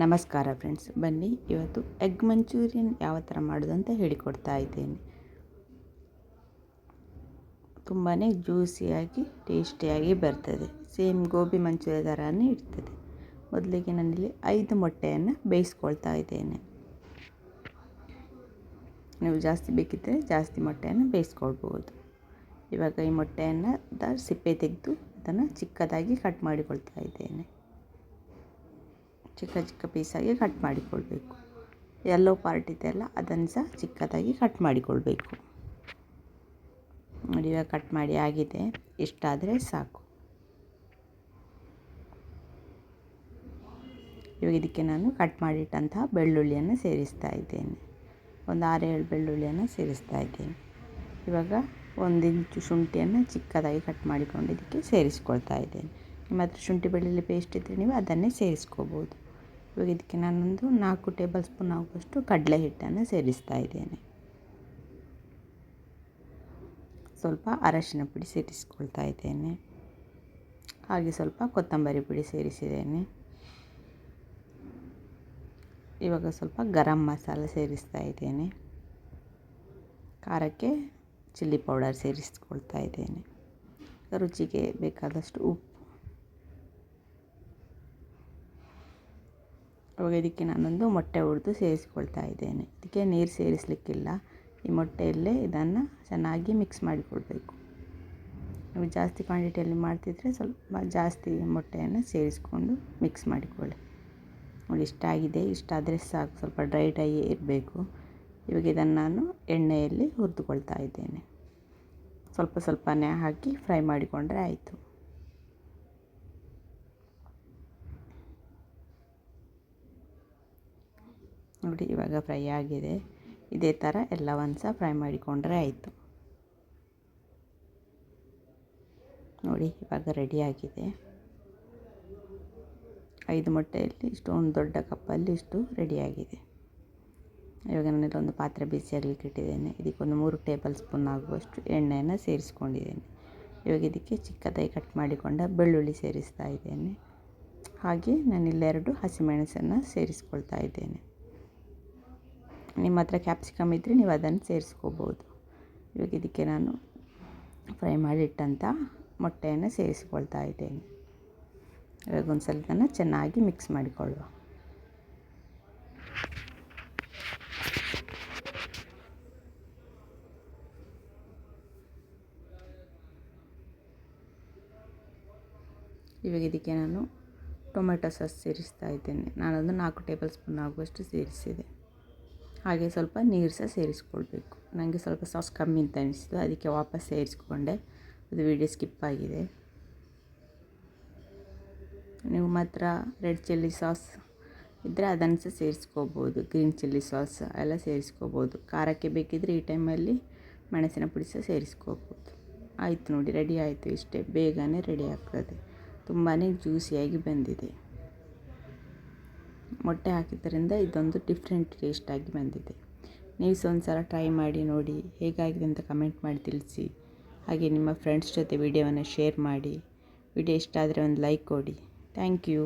ನಮಸ್ಕಾರ ಫ್ರೆಂಡ್ಸ್, ಬನ್ನಿ ಇವತ್ತು ಎಗ್ ಮಂಚೂರಿಯನ್ ಯಾವ ಥರ ಮಾಡೋದು ಅಂತ ಹೇಳಿಕೊಡ್ತಾ ಇದ್ದೇನೆ. ತುಂಬಾ ಜ್ಯೂಸಿಯಾಗಿ ಟೇಸ್ಟಿಯಾಗಿ ಬರ್ತದೆ. ಸೇಮ್ ಗೋಬಿ ಮಂಚೂರಿಯ ಥರನೇ ಇರ್ತದೆ. ಮೊದಲಿಗೆ ನಾನಿಲ್ಲಿ 5 ಮೊಟ್ಟೆಯನ್ನು ಬೇಯಿಸ್ಕೊಳ್ತಾ ಇದ್ದೇನೆ. ನೀವು ಜಾಸ್ತಿ ಬೇಕಿದ್ದರೆ ಜಾಸ್ತಿ ಮೊಟ್ಟೆಯನ್ನು ಬೇಯಿಸ್ಕೊಳ್ಬೋದು. ಇವಾಗ ಈ ಮೊಟ್ಟೆಯನ್ನು ಸಿಪ್ಪೆ ತೆಗೆದು ಅದನ್ನು ಚಿಕ್ಕದಾಗಿ ಕಟ್ ಮಾಡಿಕೊಳ್ತಾ ಇದ್ದೇನೆ. ಚಿಕ್ಕ ಚಿಕ್ಕ ಪೀಸಾಗಿ ಕಟ್ ಮಾಡಿಕೊಳ್ಬೇಕು. ಯೆಲ್ಲೋ ಪಾರ್ಟ್ ಇದೆಯಲ್ಲ ಅದನ್ನು ಸಹ ಚಿಕ್ಕದಾಗಿ ಕಟ್ ಮಾಡಿಕೊಳ್ಬೇಕು. ನೋಡಿ, ಇವಾಗ ಕಟ್ ಮಾಡಿ ಆಗಿದೆ. ಇಷ್ಟಾದರೆ ಸಾಕು. ಇವಾಗ ಇದಕ್ಕೆ ನಾನು ಕಟ್ ಮಾಡಿಟ್ಟಂತಹ ಬೆಳ್ಳುಳ್ಳಿಯನ್ನು ಸೇರಿಸ್ತಾ ಇದ್ದೇನೆ. ಒಂದು 6-7 ಬೆಳ್ಳುಳ್ಳಿಯನ್ನು ಸೇರಿಸ್ತಾ ಇದ್ದೇನೆ. ಇವಾಗ 1 ಇಂಚು ಶುಂಠಿಯನ್ನು ಚಿಕ್ಕದಾಗಿ ಕಟ್ ಮಾಡಿಕೊಂಡು ಇದಕ್ಕೆ ಸೇರಿಸ್ಕೊಳ್ತಾ ಇದ್ದೇನೆ. ನಿಮ್ಮ ಹತ್ರ ಶುಂಠಿ ಬೆಳ್ಳುಳ್ಳಿ ಪೇಸ್ಟ್ ಇದ್ದರೆ ನೀವು ಅದನ್ನೇ ಸೇರಿಸ್ಕೋಬೋದು. ಇವಾಗ ಇದಕ್ಕೆ ನಾನೊಂದು 4 ಟೇಬಲ್ ಸ್ಪೂನ್ ಆಗುವಷ್ಟು ಕಡಲೆ ಹಿಟ್ಟನ್ನು ಸೇರಿಸ್ತಾ ಇದ್ದೇನೆ. ಸ್ವಲ್ಪ ಅರಶಿನ ಪುಡಿ ಸೇರಿಸ್ಕೊಳ್ತಾ ಇದ್ದೇನೆ. ಹಾಗೆ ಸ್ವಲ್ಪ ಕೊತ್ತಂಬರಿ ಪುಡಿ ಸೇರಿಸಿದ್ದೇನೆ. ಇವಾಗ ಸ್ವಲ್ಪ ಗರಂ ಮಸಾಲ ಸೇರಿಸ್ತಾ ಇದ್ದೇನೆ. ಖಾರಕ್ಕೆ ಚಿಲ್ಲಿ ಪೌಡರ್ ಸೇರಿಸ್ಕೊಳ್ತಾ ಇದ್ದೇನೆ. ರುಚಿಗೆ ಬೇಕಾದಷ್ಟು ಉಪ್ಪು. ಇವಾಗ ಇದಕ್ಕೆ ನಾನೊಂದು ಮೊಟ್ಟೆ ಹುರಿದು ಸೇರಿಸ್ಕೊಳ್ತಾ ಇದ್ದೇನೆ. ಇದಕ್ಕೆ ನೀರು ಸೇರಿಸಲಿಕ್ಕಿಲ್ಲ. ಈ ಮೊಟ್ಟೆಯಲ್ಲೇ ಇದನ್ನು ಚೆನ್ನಾಗಿ ಮಿಕ್ಸ್ ಮಾಡಿಕೊಳ್ಬೇಕು. ನೀವು ಜಾಸ್ತಿ ಕ್ವಾಂಟಿಟಿಯಲ್ಲಿ ಮಾಡ್ತಿದ್ರೆ ಸ್ವಲ್ಪ ಜಾಸ್ತಿ ಮೊಟ್ಟೆಯನ್ನು ಸೇರಿಸ್ಕೊಂಡು ಮಿಕ್ಸ್ ಮಾಡಿಕೊಳ್ಳಿ. ನೋಡಿ, ಇಷ್ಟಾಗಿದೆ. ಇಷ್ಟಾದರೆ ಸಾಕು. ಸ್ವಲ್ಪ ಡ್ರೈ ಇರಬೇಕು. ಇವಾಗ ಇದನ್ನು ನಾನು ಎಣ್ಣೆಯಲ್ಲಿ ಹುರಿದುಕೊಳ್ತಾ ಇದ್ದೇನೆ. ಸ್ವಲ್ಪ ಸ್ವಲ್ಪನೇ ಹಾಕಿ ಫ್ರೈ ಮಾಡಿಕೊಂಡ್ರೆ ಆಯಿತು. ನೋಡಿ, ಇವಾಗ ಫ್ರೈ ಆಗಿದೆ. ಇದೇ ಥರ ಎಲ್ಲವನ್ನು ಸಹ ಫ್ರೈ ಮಾಡಿಕೊಂಡ್ರೆ ಆಯಿತು. ನೋಡಿ, ಇವಾಗ ರೆಡಿಯಾಗಿದೆ. 5 ಮೊಟ್ಟೆಯಲ್ಲಿ ಇಷ್ಟೊಂದು ದೊಡ್ಡ ಕಪ್ಪಲ್ಲಿ ಇಷ್ಟು ರೆಡಿಯಾಗಿದೆ. ಇವಾಗ ನಾನಿಲ್ಲಿ ಒಂದು ಪಾತ್ರೆ ಬಿಸಿಯಾಗಲಿಕ್ಕೆ ಇಟ್ಟಿದ್ದೇನೆ. ಇದಕ್ಕೊಂದು 3 ಟೇಬಲ್ ಸ್ಪೂನ್ ಆಗುವಷ್ಟು ಎಣ್ಣೆಯನ್ನು ಸೇರಿಸ್ಕೊಂಡಿದ್ದೇನೆ. ಇವಾಗ ಇದಕ್ಕೆ ಚಿಕ್ಕದಾಗಿ ಕಟ್ ಮಾಡಿಕೊಂಡ ಬೆಳ್ಳುಳ್ಳಿ ಸೇರಿಸ್ತಾ ಇದ್ದೇನೆ. ಹಾಗೆ ನಾನಿಲ್ಲಿ 2 ಹಸಿಮೆಣಸನ್ನು ಸೇರಿಸ್ಕೊಳ್ತಾ ಇದ್ದೇನೆ. ನಿಮ್ಮ ಹತ್ರ ಕ್ಯಾಪ್ಸಿಕಮ್ ಇದ್ದರೆ ನೀವು ಅದನ್ನು ಸೇರಿಸ್ಕೋಬೋದು. ಇವಾಗ ಇದಕ್ಕೆ ನಾನು ಫ್ರೈ ಮಾಡಿಟ್ಟಂಥ ಮೊಟ್ಟೆಯನ್ನು ಸೇರಿಸ್ಕೊಳ್ತಾ ಇದ್ದೇನೆ. ಇವಾಗ ಒಂದು ಸಲ ಇದನ್ನು ಚೆನ್ನಾಗಿ ಮಿಕ್ಸ್ ಮಾಡಿಕೊಳ್ಳುವ. ಇವಾಗ ಇದಕ್ಕೆ ನಾನು ಟೊಮೆಟೊ ಸಾಸ್ ಸೇರಿಸ್ತಾ ಇದ್ದೇನೆ. ನಾನೊಂದು 4 ಟೇಬಲ್ ಸ್ಪೂನ್ ಆಗುವಷ್ಟು ಸೇರಿಸಿದೆ. ಹಾಗೆ ಸ್ವಲ್ಪ ನೀರು ಸಹ ಸೇರಿಸ್ಕೊಳ್ಬೇಕು. ನನಗೆ ಸ್ವಲ್ಪ ಸಾಸ್ ಕಮ್ಮಿ ಅಂತ ಅನಿಸಿತು, ಅದಕ್ಕೆ ವಾಪಸ್ ಸೇರಿಸ್ಕೊಂಡೆ. ಅದು ವಿಡಿಯೋ ಸ್ಕಿಪ್ ಆಗಿದೆ. ನೀವು ಮಾತ್ರ ರೆಡ್ ಚಿಲ್ಲಿ ಸಾಸ್ ಇದ್ದರೆ ಅದನ್ನು ಸಹ ಸೇರಿಸ್ಕೋಬೋದು. ಗ್ರೀನ್ ಚಿಲ್ಲಿ ಸಾಸ್ ಎಲ್ಲ ಸೇರಿಸ್ಕೋಬೋದು. ಖಾರಕ್ಕೆ ಬೇಕಿದ್ದರೆ ಈ ಟೈಮಲ್ಲಿ ಮೆಣಸಿನ ಪುಡಿ ಸಹ ಸೇರಿಸ್ಕೋಬೋದು. ಆಯಿತು, ನೋಡಿ, ರೆಡಿ ಆಯಿತು. ಇಷ್ಟೇ, ಬೇಗನೆ ರೆಡಿ ಆಗ್ತದೆ. ತುಂಬಾ ಜ್ಯೂಸಿಯಾಗಿ ಬಂದಿದೆ. ಮೊಟ್ಟೆ ಹಾಕಿದ್ದರಿಂದ ಇದೊಂದು ಡಿಫ್ರೆಂಟ್ ಟೇಸ್ಟಾಗಿ ಬಂದಿದೆ. ನೀವು ಸಹ ಒಂದು ಸಲ ಟ್ರೈ ಮಾಡಿ ನೋಡಿ. ಹೇಗಾಗಿದೆ ಅಂತ ಕಮೆಂಟ್ ಮಾಡಿ ತಿಳಿಸಿ. ಹಾಗೆ ನಿಮ್ಮ ಫ್ರೆಂಡ್ಸ್ ಜೊತೆ ವಿಡಿಯೋವನ್ನು ಶೇರ್ ಮಾಡಿ. ವಿಡಿಯೋ ಇಷ್ಟ ಆದರೆ ಒಂದು ಲೈಕ್ ಕೊಡಿ. Thank you.